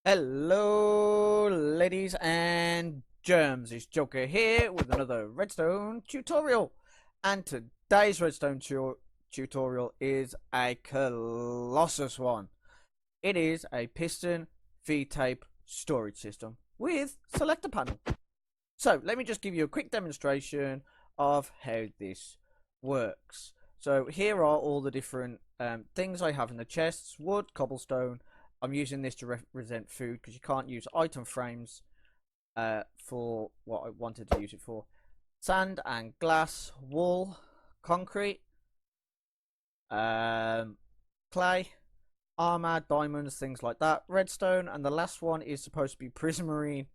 Hello, ladies and germs. It's Joker here with another redstone tutorial. And today's redstone tutorial is a colossus one. It is a piston feed tape storage system with selector panel. So let me just give you a quick demonstration of how this works. So here are all the different things I have in the chests: wood, cobblestone. I'm using this to represent food because you can't use item frames for what I wanted to use it for. Sand and glass, wool, concrete, clay, armor, diamonds, things like that. Redstone, and the last one is supposed to be prismarine.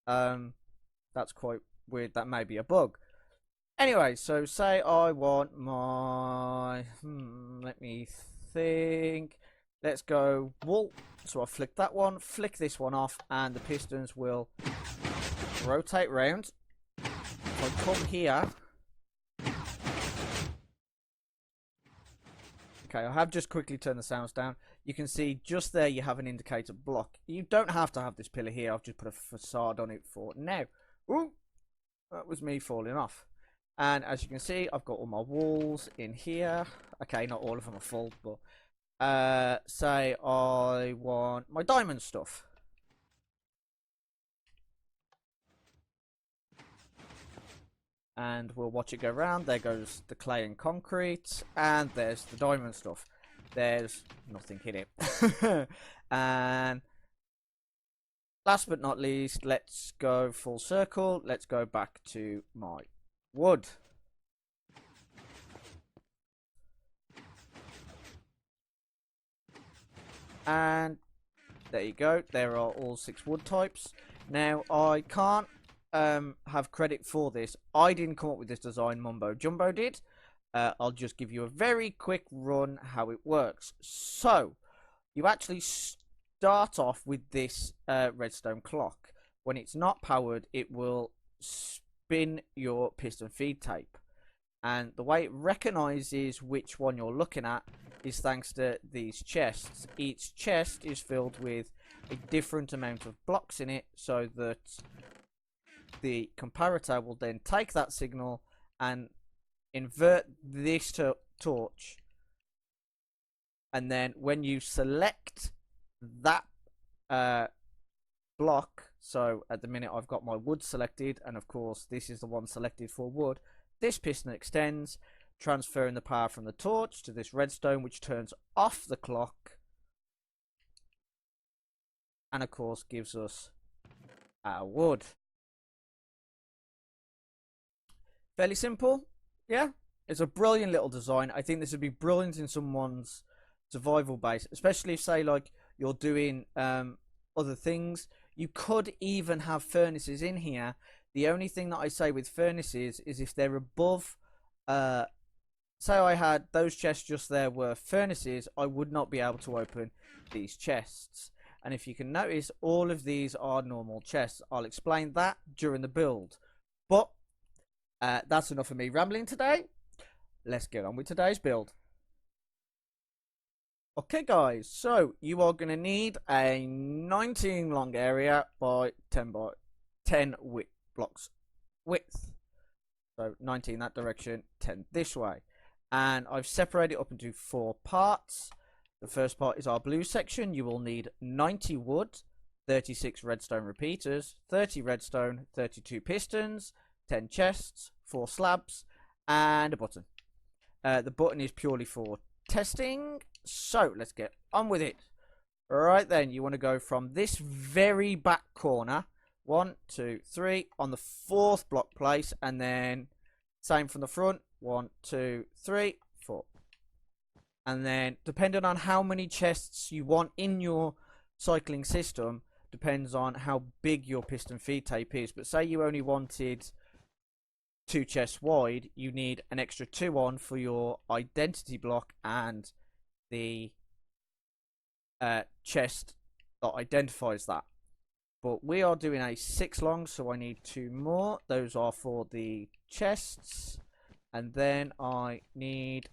That's quite weird. That may be a bug. Anyway, so say I want my let me think. Let's go wool. So I flick that one, flick this one off, and the pistons will rotate round. So I come here. Okay, I have just quickly turned the sounds down. You can see just there you have an indicator block. You don't have to have this pillar here. I've just put a facade on it for now. Ooh, that was me falling off. And as you can see, I've got all my walls in here. Okay, not all of them are full, but say I want my diamond stuff. And we'll watch it go round. There goes the clay and concrete, and there's the diamond stuff. There's nothing in it. And last but not least, let's go full circle. Let's go back to my wood. And there you go. There are all 6 wood types. Now I can't have credit for this. I didn't come up with this design. Mumbo Jumbo did. I'll just give you a very quick run how it works. So you actually start off with this redstone clock. When it's not powered, it will spin your piston feed tape, and the way it recognizes which one you're looking at is thanks to these chests. Each chest is filled with a different amount of blocks in it, so that the comparator will then take that signal and invert this torch, and then when you select that block, so at the minute I've got my wood selected, and of course this is the one selected for wood, this piston extends, transferring the power from the torch to this redstone, which turns off the clock and of course gives us our wood. Fairly simple. Yeah, it's a brilliant little design. I think this would be brilliant in someone's survival base, especially if, say, like you're doing other things. You could even have furnaces in here. The only thing that I say with furnaces is if they're above, say I had those chests just there were furnaces, I would not be able to open these chests. And if you can notice, all of these are normal chests. I'll explain that during the build. But that's enough of me rambling today. Let's get on with today's build. Okay guys, so you are going to need a 19 long area by 10 by 10 blocks width. So 19 that direction, 10 this way. And I've separated it up into 4 parts. The first part is our blue section. You will need 90 wood, 36 redstone repeaters, 30 redstone, 32 pistons, 10 chests, 4 slabs, and a button. The button is purely for testing. So let's get on with it. Right then, you want to go from this very back corner, 1, 2, 3, on the 4th block place, and then same from the front, 1, 2, 3, 4. And then depending on how many chests you want in your cycling system depends on how big your piston feed tape is. But say you only wanted 2 chests wide, you need an extra 2 on for your identity block and the chest that identifies that. But we are doing a 6 long, so I need 2 more. Those are for the chests, and then I need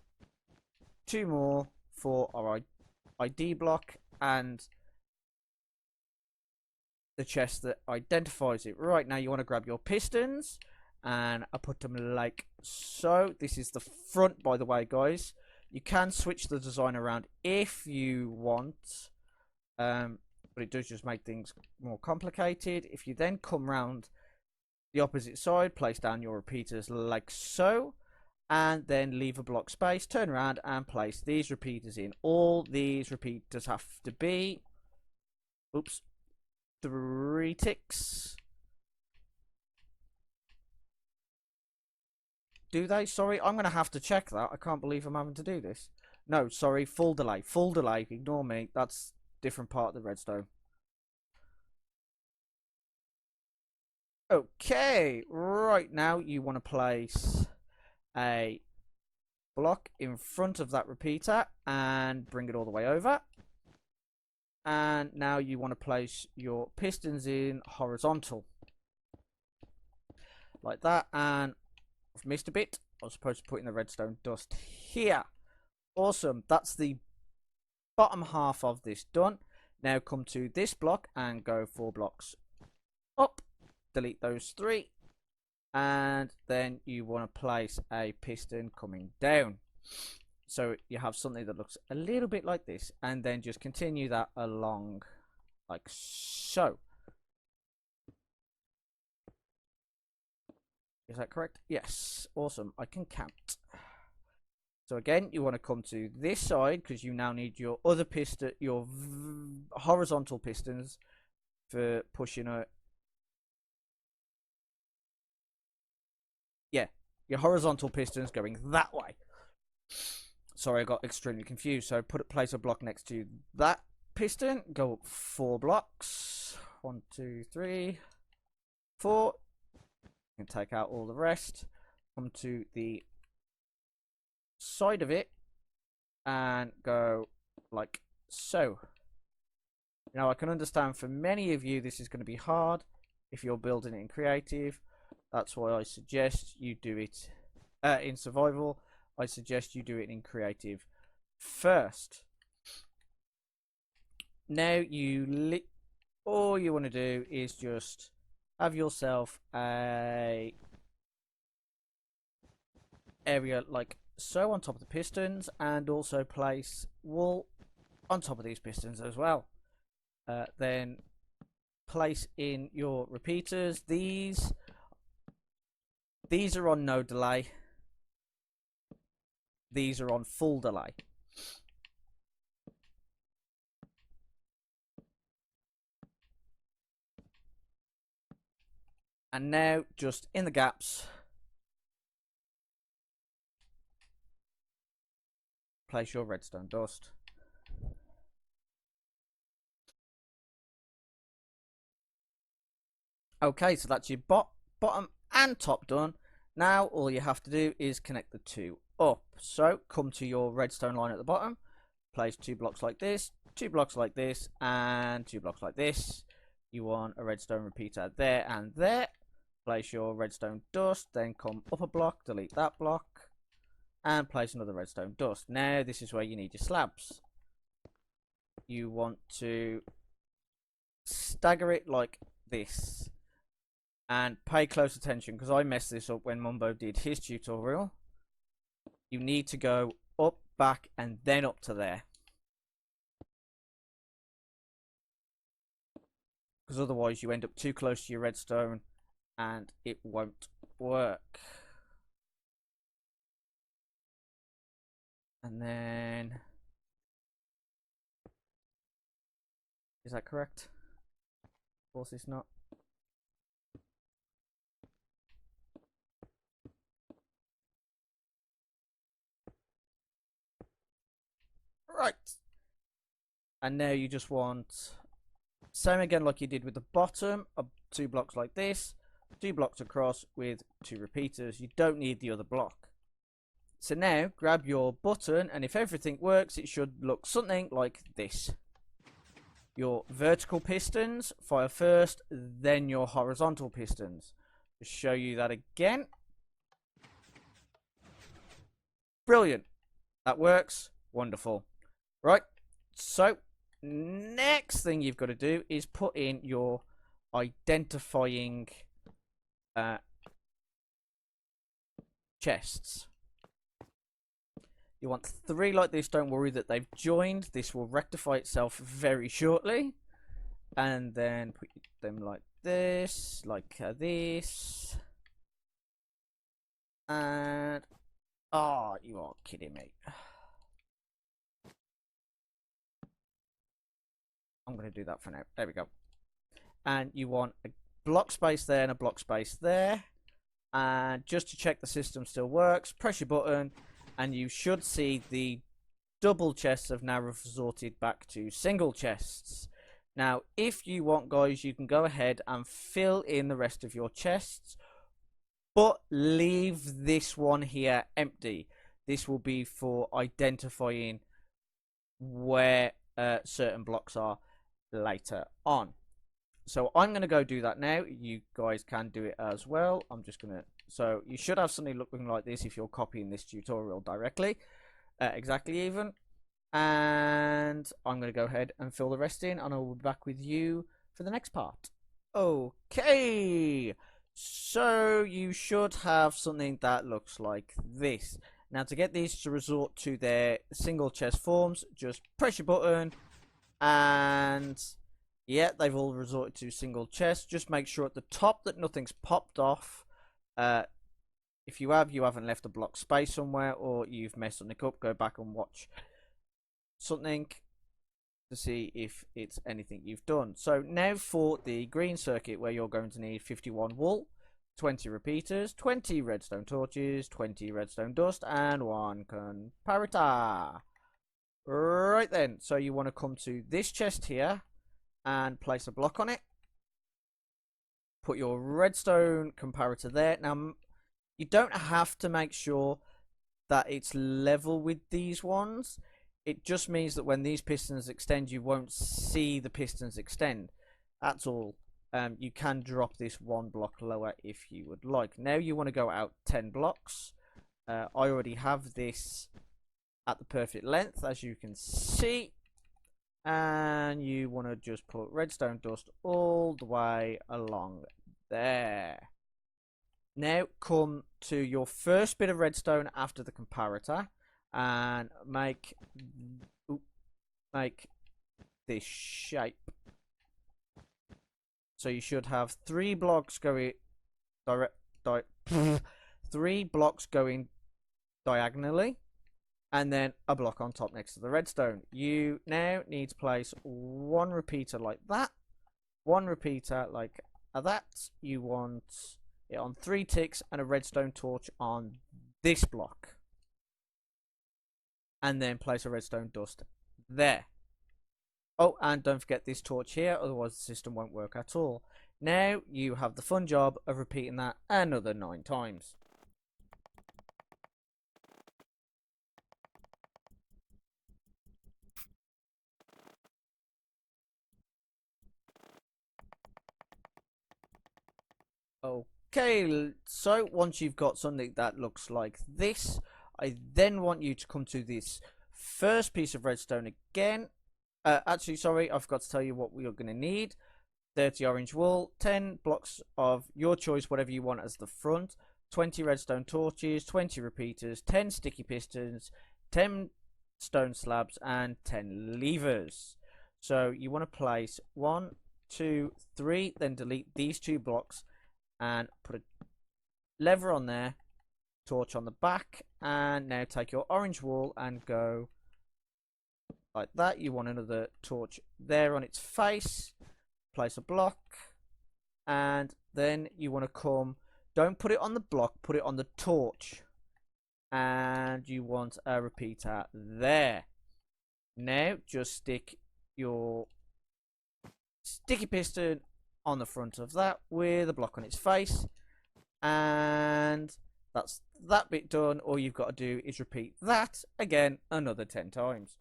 2 more for our ID block and the chest that identifies it. Right, now you want to grab your pistons, and I put them like so. This is the front, by the way, guys. You can switch the design around if you want, but it does just make things more complicated. If you then come round the opposite side, place down your repeaters like so, and then leave a block space, turn around and place these repeaters in. All these repeaters have to be, oops, 3 ticks. Do they? Sorry, I'm going to have to check that. I can't believe I'm having to do this. No, sorry, full delay. Full delay. Ignore me. That's different part of the redstone. Okay, right now you want to place a block in front of that repeater and bring it all the way over. And now you want to place your pistons in horizontal. Like that. And I've missed a bit. I was supposed to put in the redstone dust here. Awesome. That's the bottom half of this done. Now come to this block and go 4 blocks up. Delete those 3. And then you want to place a piston coming down. So you have something that looks a little bit like this. And then just continue that along like so. Is that correct? Yes. Awesome. I can count. So again, you want to come to this side because you now need your other piston, your horizontal pistons for pushing a... Yeah, your horizontal pistons going that way. Sorry, I got extremely confused. So place a block next to that piston. Go up 4 blocks. 1, 2, 3, 4. You can take out all the rest. Come to the side of it and go like so. Now I can understand for many of you this is going to be hard if you're building it in creative. That's why I suggest you do it in survival. I suggest you do it in creative first. Now all you want to do is just have yourself a area like so on top of the pistons, and also place wool on top of these pistons as well. Then place in your repeaters. These are on no delay. These are on full delay. And now just in the gaps place your redstone dust. Okay, so that's your bottom and top done. Now all you have to do is connect the 2 up. So come to your redstone line at the bottom, place 2 blocks like this, 2 blocks like this, and 2 blocks like this. You want a redstone repeater there and there. Place your redstone dust, then come up a block, delete that block, and place another redstone dust. Now this is where you need your slabs. You want to stagger it like this. And pay close attention because I messed this up when Mumbo did his tutorial. You need to go up, back, and then up to there. Because otherwise you end up too close to your redstone and it won't work. And then... Is that correct? Of course it's not. Right. And now you just want... Same again like you did with the bottom. 2 blocks like this. 2 blocks across with 2 repeaters. You don't need the other block. So now grab your button, and if everything works it should look something like this. Your vertical pistons fire first, then your horizontal pistons. Just show you that again. Brilliant. That works. Wonderful. Right. So next thing you've got to do is put in your identifying chests. You want 3 like this. Don't worry that they've joined. This will rectify itself very shortly. And then put them like this, like this. And oh, you are kidding me. I'm going to do that for now. There we go. And you want a block space there and a block space there. And just to check the system still works, press your button and you should see the double chests have now resorted back to single chests. Now, if you want, guys, you can go ahead and fill in the rest of your chests, but leave this one here empty. This will be for identifying where certain blocks are later on. So I'm going to go do that now. You guys can do it as well. I'm just going to... So you should have something looking like this if you're copying this tutorial directly. Exactly even. And I'm going to go ahead and fill the rest in. And I will be back with you for the next part. Okay. So you should have something that looks like this. Now to get these to resort to their single chest forms, just press your button and... yeah, they've all resorted to single chests. Just make sure at the top that nothing's popped off. If you have, you haven't left a block space somewhere or you've messed something up. Go back and watch something to see if it's anything you've done. So now for the green circuit, where you're going to need 51 wool, 20 repeaters, 20 redstone torches, 20 redstone dust, and 1 comparator. Right then, so you want to come to this chest here and place a block on it. Put your redstone comparator there. Now, you don't have to make sure that it's level with these ones. It just means that when these pistons extend, you won't see the pistons extend. That's all. You can drop this 1 block lower if you would like. Now you want to go out 10 blocks. I already have this at the perfect length, as you can see. And you want to just put redstone dust all the way along there. Now come to your first bit of redstone after the comparator and make this shape. So you should have 3 blocks going 3 blocks going diagonally. And then a block on top next to the redstone. You now need to place 1 repeater like that. 1 repeater like that. You want it on 3 ticks and a redstone torch on this block. And then place a redstone dust there. Oh, and don't forget this torch here, otherwise the system won't work at all. Now you have the fun job of repeating that another 9 times. Okay, so once you've got something that looks like this, I then want you to come to this first piece of redstone again. Actually, sorry, I forgot to tell you what we are going to need. 30 orange wool, 10 blocks of your choice, whatever you want as the front, 20 redstone torches, 20 repeaters, 10 sticky pistons, 10 stone slabs, and 10 levers. So you want to place 1, 2, 3, then delete these 2 blocks and put a lever on there, torch on the back, and now take your orange wool and go like that. You want another torch there on its face, place a block, and then you want to come, don't put it on the block, put it on the torch, and you want a repeater there. Now just stick your sticky piston on the front of that with a block on its face, and that's that bit done. All you've got to do is repeat that again another 10 times.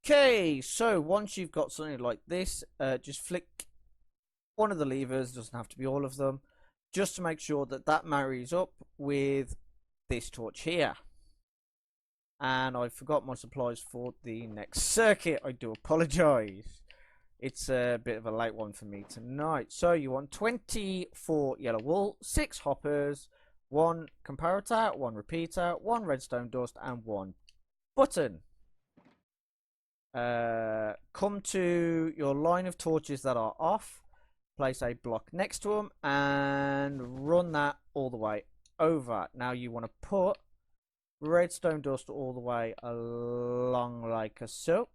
Okay, so once you've got something like this, just flick one of the levers, doesn't have to be all of them, just to make sure that that marries up with this torch here. And I forgot my supplies for the next circuit. I do apologise. It's a bit of a late one for me tonight. So you want 24 yellow wool, 6 hoppers, 1 comparator, 1 repeater, 1 redstone dust, and 1 button. Come to your line of torches that are off, place a block next to them, and run that all the way over. Now you want to put redstone dust all the way along like so.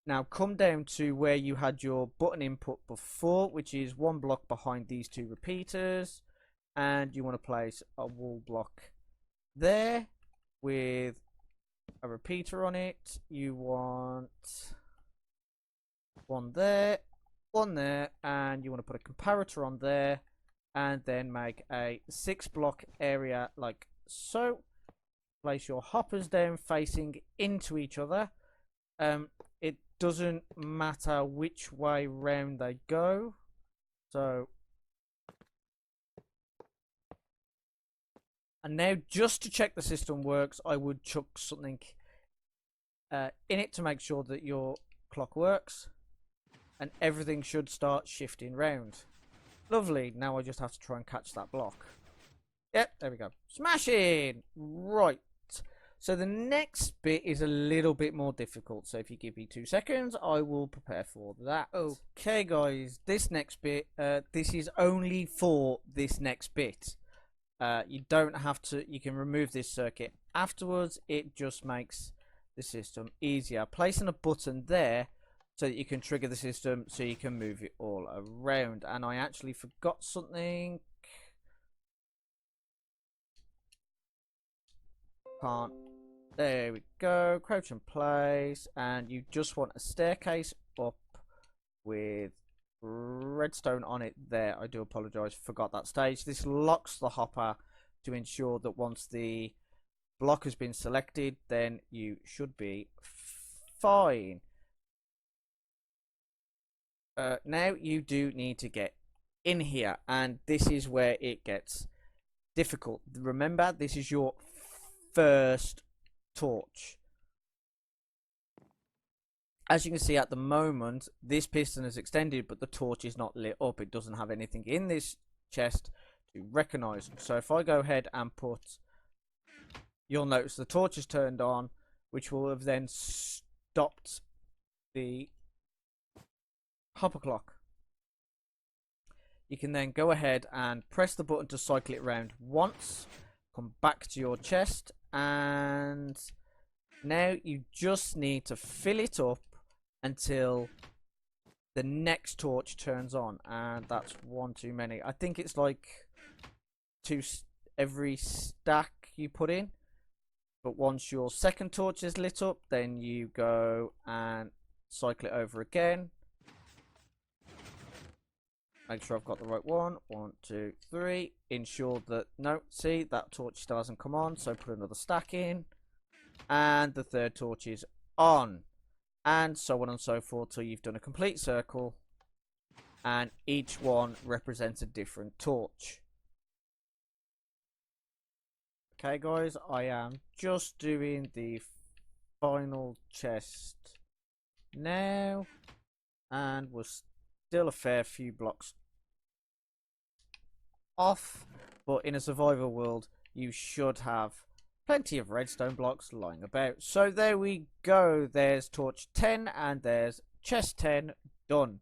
Now come down to where you had your button input before, which is 1 block behind these 2 repeaters, and you want to place a wall block there with a repeater on it. You want one there, and you want to put a comparator on there, and then make a 6 block area like so. Place your hoppers down facing into each other. It doesn't matter which way round they go. So, and now just to check the system works, I would chuck something in it to make sure that your clock works, and everything should start shifting round. Lovely. Now I just have to try and catch that block. Yep, there we go. Smashing! Right. So the next bit is a little bit more difficult. So if you give me 2 seconds, I will prepare for that. Okay, guys. This next bit, this is only for this next bit. You don't have to, you can remove this circuit afterwards. It just makes the system easier. Placing a button there so that you can trigger the system so you can move it all around. And I actually forgot something. Can't. There we go. Crouch in place, and you just want a staircase up with redstone on it there. I do apologise, forgot that stage. This locks the hopper to ensure that once the block has been selected, then you should be fine. Now you do need to get in here, and this is where it gets difficult. Remember, this is your first torch. As you can see at the moment, this piston is extended, but the torch is not lit up. It doesn't have anything in this chest to recognize. So if I go ahead and put, you'll notice the torch is turned on, which will have then stopped the hopper clock. You can then go ahead and press the button to cycle it around once, come back to your chest, and now you just need to fill it up until the next torch turns on, and that's 1 too many. I think it's like 2 every stack you put in, but once your second torch is lit up, then you go and cycle it over again. Make sure I've got the right one. 1, 2, 3. Ensure that, no, see, that torch still hasn't come on, so put another stack in. And the third torch is on. And so on and so forth till you've done a complete circle. And each one represents a different torch. Okay, guys, I am just doing the final chest now. And we're still a fair few blocks off, but in a survival world you should have plenty of redstone blocks lying about. So there we go, there's torch 10 and there's chest 10 done.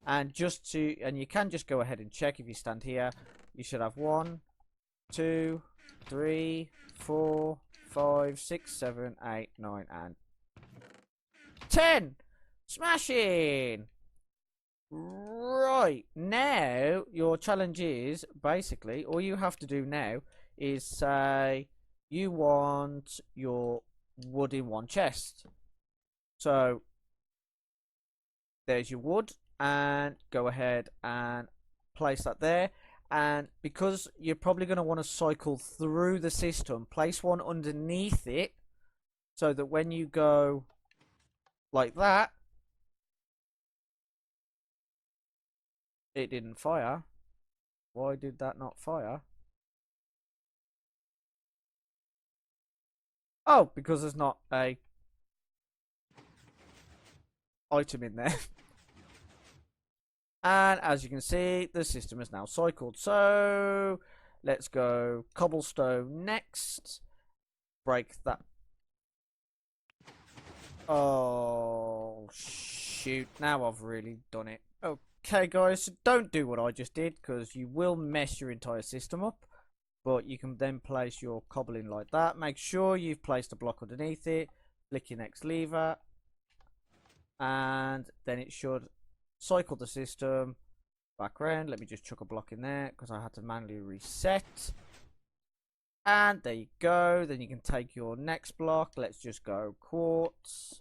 And you can just go ahead and check. If you stand here, you should have 1, 2, 3, 4, 5, 6, 7, 8, 9 and 10. Smashing! Right, now your challenge is basically, all you have to do now is say you want your wood in one chest. So there's your wood, and go ahead and place that there. And because you're probably going to want to cycle through the system, place one underneath it so that when you go like that, It didn't fire. Why did that not fire? Oh, because there's not a item in there. And as you can see, the system is now cycled. So let's go cobblestone next. Break that. Oh, shoot. Now I've really done it. Okay, guys, so don't do what I just did, because you will mess your entire system up. But you can then place your cobble in like that. Make sure you've placed a block underneath it. Flick your next lever. And then it should cycle the system back around. Let me just chuck a block in there, because I had to manually reset. And there you go. Then you can take your next block. Let's just go quartz.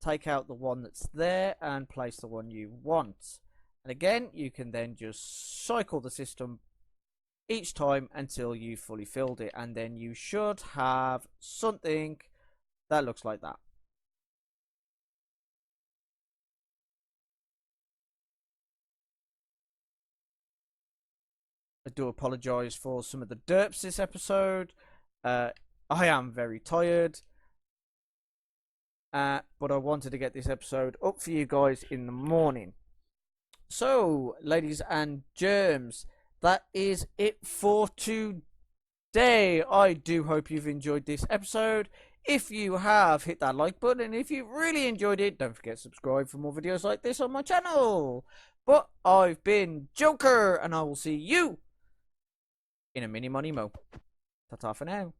Take out the one that's there and place the one you want. And again, you can then just cycle the system each time until you fully filled it. And then you should have something that looks like that. I do apologise for some of the derps this episode. I am very tired. But I wanted to get this episode up for you guys in the morning. So, ladies and germs, that is it for today. I do hope you've enjoyed this episode. If you have, hit that like button. And if you really enjoyed it, don't forget to subscribe for more videos like this on my channel. But I've been Joker, and I will see you in a mini money mo. Ta-ta for now.